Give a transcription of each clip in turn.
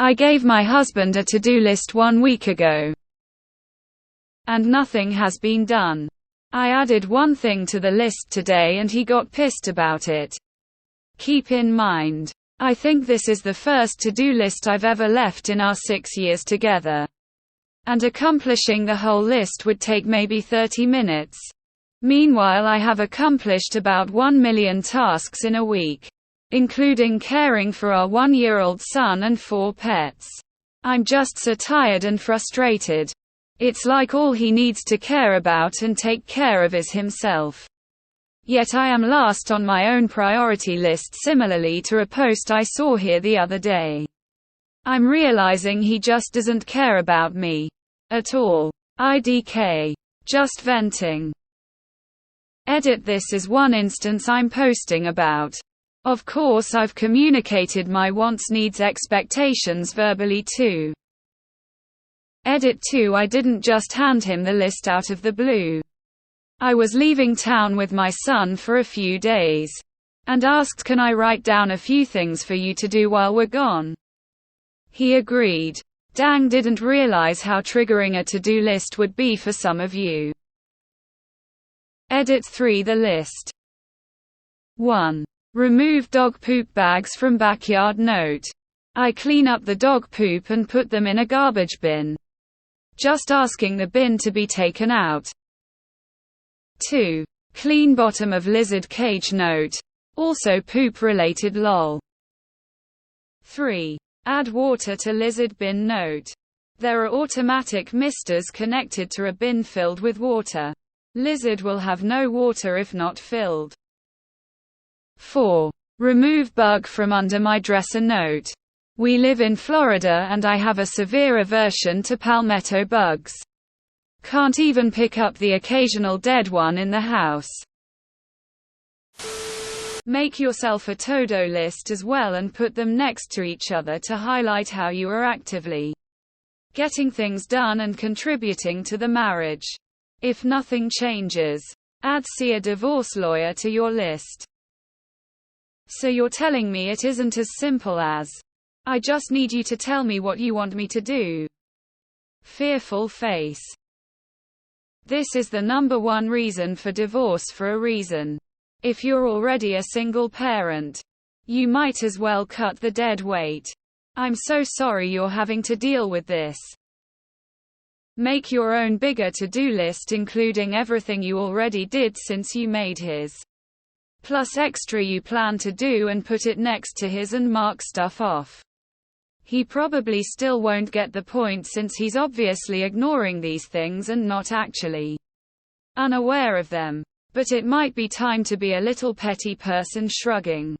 I gave my husband a to-do list 1 week ago, and nothing has been done. I added one thing to the list today and he got pissed about it. Keep in mind, I think this is the first to-do list I've ever left in our 6 years together. And accomplishing the whole list would take maybe 30 minutes. Meanwhile, I have accomplished about 1 million tasks in a week, including caring for our 1-year-old son and 4 pets. I'm just so tired and frustrated. It's like all he needs to care about and take care of is himself. Yet I am last on my own priority list, similarly to a post I saw here the other day. I'm realizing he just doesn't care about me at all. IDK. Just venting. Edit. This is one instance I'm posting about. Of course, I've communicated my wants, needs, expectations verbally too. Edit 2. I didn't just hand him the list out of the blue. I was leaving town with my son for a few days, and asked, can I write down a few things for you to do while we're gone? He agreed. Dang, didn't realize how triggering a to-do list would be for some of you. Edit 3. The list. 1. Remove dog poop bags from backyard. Note: I clean up the dog poop and put them in a garbage bin. Just asking the bin to be taken out. 2. Clean bottom of lizard cage. Note: also poop related lol. 3. Add water to lizard bin. Note: there are automatic misters connected to a bin filled with water. Lizard will have no water if not filled. 4. Remove bug from under my dresser. Note: we live in Florida and I have a severe aversion to palmetto bugs. Can't even pick up the occasional dead one in the house. Make yourself a to-do list as well and put them next to each other to highlight how you are actively getting things done and contributing to the marriage. If nothing changes, add "see a divorce lawyer" to your list. So you're telling me it isn't as simple as, I just need you to tell me what you want me to do? Fearful face. This is the #1 reason for divorce for a reason. If you're already a single parent, you might as well cut the dead weight. I'm so sorry you're having to deal with this. Make your own bigger to-do list, including everything you already did since you made his, plus extra you plan to do, and put it next to his and mark stuff off. He probably still won't get the point since he's obviously ignoring these things and not actually unaware of them. But it might be time to be a little petty person. Shrugging.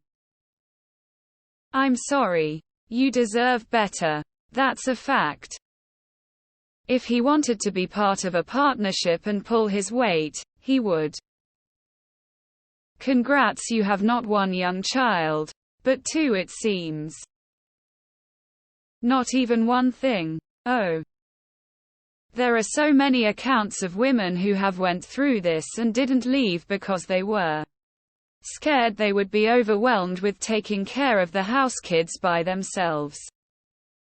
I'm sorry. You deserve better. That's a fact. If he wanted to be part of a partnership and pull his weight, he would. Congrats, you have not 1 young child, but 2 it seems. Not even 1 thing. Oh. There are so many accounts of women who have went through this and didn't leave because they were scared they would be overwhelmed with taking care of the house kids by themselves.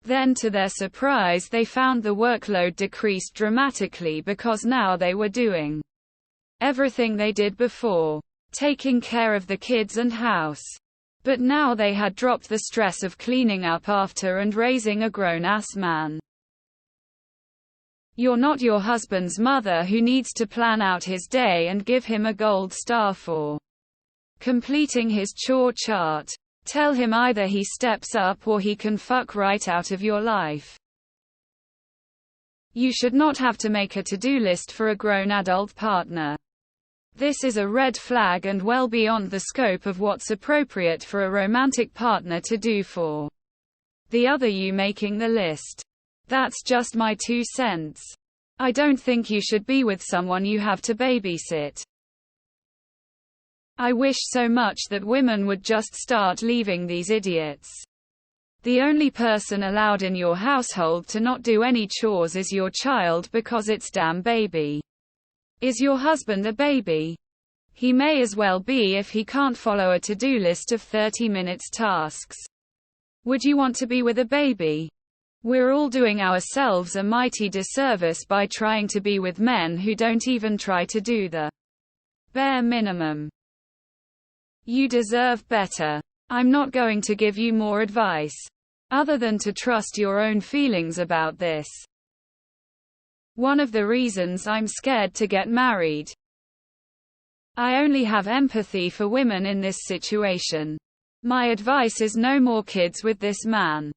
Then to their surprise they found the workload decreased dramatically because now they were doing everything they did before, taking care of the kids and house. But now they had dropped the stress of cleaning up after and raising a grown-ass man. You're not your husband's mother who needs to plan out his day and give him a gold star for completing his chore chart. Tell him either he steps up or he can fuck right out of your life. You should not have to make a to-do list for a grown adult partner. This is a red flag and well beyond the scope of what's appropriate for a romantic partner to do for the other you making the list. That's just my 2 cents. I don't think you should be with someone you have to babysit. I wish so much that women would just start leaving these idiots. The only person allowed in your household to not do any chores is your child because it's damn baby. Is your husband a baby? He may as well be if he can't follow a to-do list of 30 minutes tasks. Would you want to be with a baby? We're all doing ourselves a mighty disservice by trying to be with men who don't even try to do the bare minimum. You deserve better. I'm not going to give you more advice, other than to trust your own feelings about this. One of the reasons I'm scared to get married. I only have empathy for women in this situation. My advice is no more kids with this man.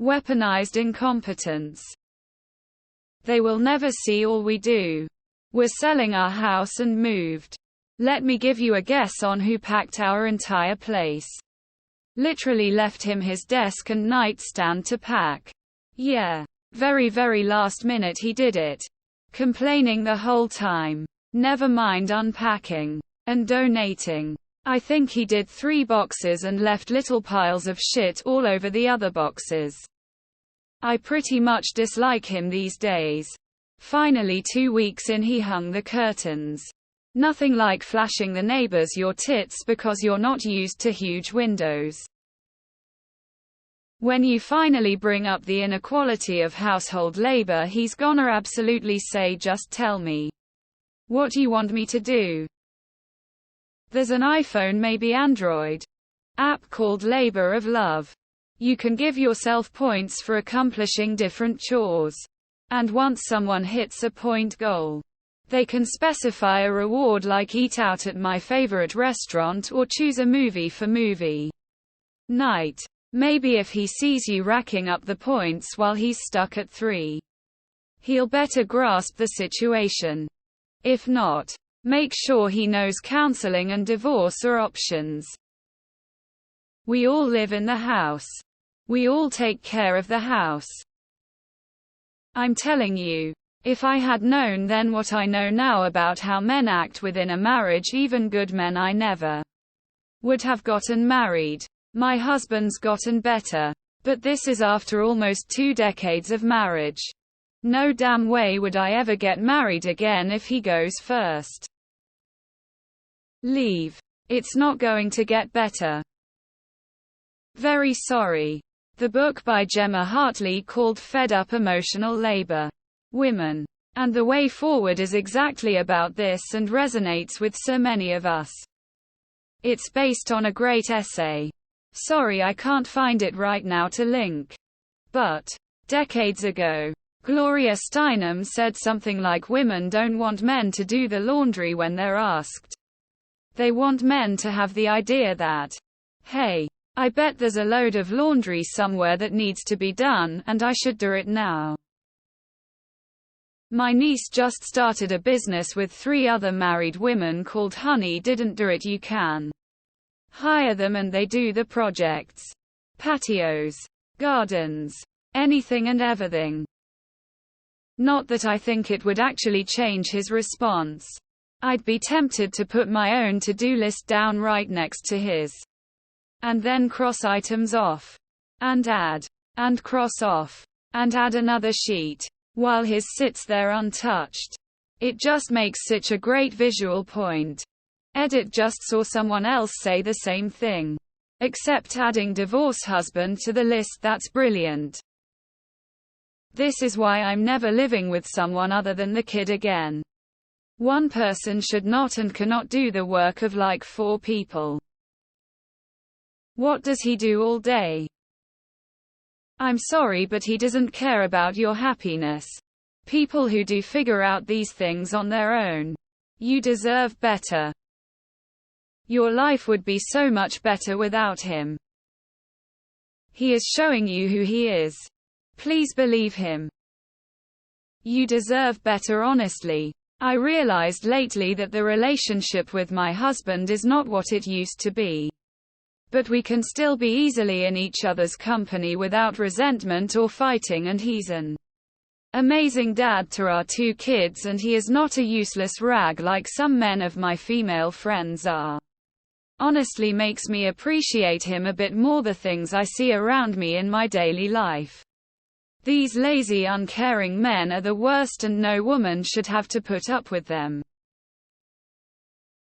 Weaponized incompetence. They will never see all we do. We're selling our house and moved. Let me give you a guess on who packed our entire place. Literally left him his desk and nightstand to pack. Yeah. Very last minute he did it. Complaining the whole time. Never mind unpacking. And donating. I think he did 3 boxes and left little piles of shit all over the other boxes. I pretty much dislike him these days. Finally 2 weeks in he hung the curtains. Nothing like flashing the neighbors your tits because you're not used to huge windows. When you finally bring up the inequality of household labor, he's gonna absolutely say, just tell me. What do you want me to do? There's an iPhone, maybe Android, app called Labor of Love. You can give yourself points for accomplishing different chores. And once someone hits a point goal, they can specify a reward like eat out at my favorite restaurant or choose a movie for movie night. Maybe if he sees you racking up the points while he's stuck at 3, he'll better grasp the situation. If not, make sure he knows counseling and divorce are options. We all live in the house. We all take care of the house. I'm telling you, if I had known then what I know now about how men act within a marriage, even good men, I never would have gotten married. My husband's gotten better. But this is after almost 2 decades of marriage. No damn way would I ever get married again if he goes first. Leave. It's not going to get better. Very sorry. The book by Gemma Hartley called Fed Up Emotional Labor. Women. And the way forward is exactly about this and resonates with so many of us. It's based on a great essay. Sorry I can't find it right now to link. But decades ago, Gloria Steinem said something like, women don't want men to do the laundry when they're asked. They want men to have the idea that, hey, I bet there's a load of laundry somewhere that needs to be done, and I should do it now. My niece just started a business with 3 other married women called Honey Didn't Do It. You can hire them and they do the projects. Patios. Gardens. Anything and everything. Not that I think it would actually change his response. I'd be tempted to put my own to-do list down right next to his. And then cross items off. And add. And cross off. And add another sheet. While his sits there untouched. It just makes such a great visual point. Edit just saw someone else say the same thing. Except adding divorce husband to the list. That's brilliant. This is why I'm never living with someone other than the kid again. One person should not and cannot do the work of like 4 people. What does he do all day? I'm sorry, but he doesn't care about your happiness. People who do figure out these things on their own. You deserve better. Your life would be so much better without him. He is showing you who he is. Please believe him. You deserve better. Honestly, I realized lately that the relationship with my husband is not what it used to be. But we can still be easily in each other's company without resentment or fighting, and he's an amazing dad to our 2 kids, and he is not a useless rag like some men of my female friends are. Honestly makes me appreciate him a bit more, the things I see around me in my daily life. These lazy, uncaring men are the worst, and no woman should have to put up with them.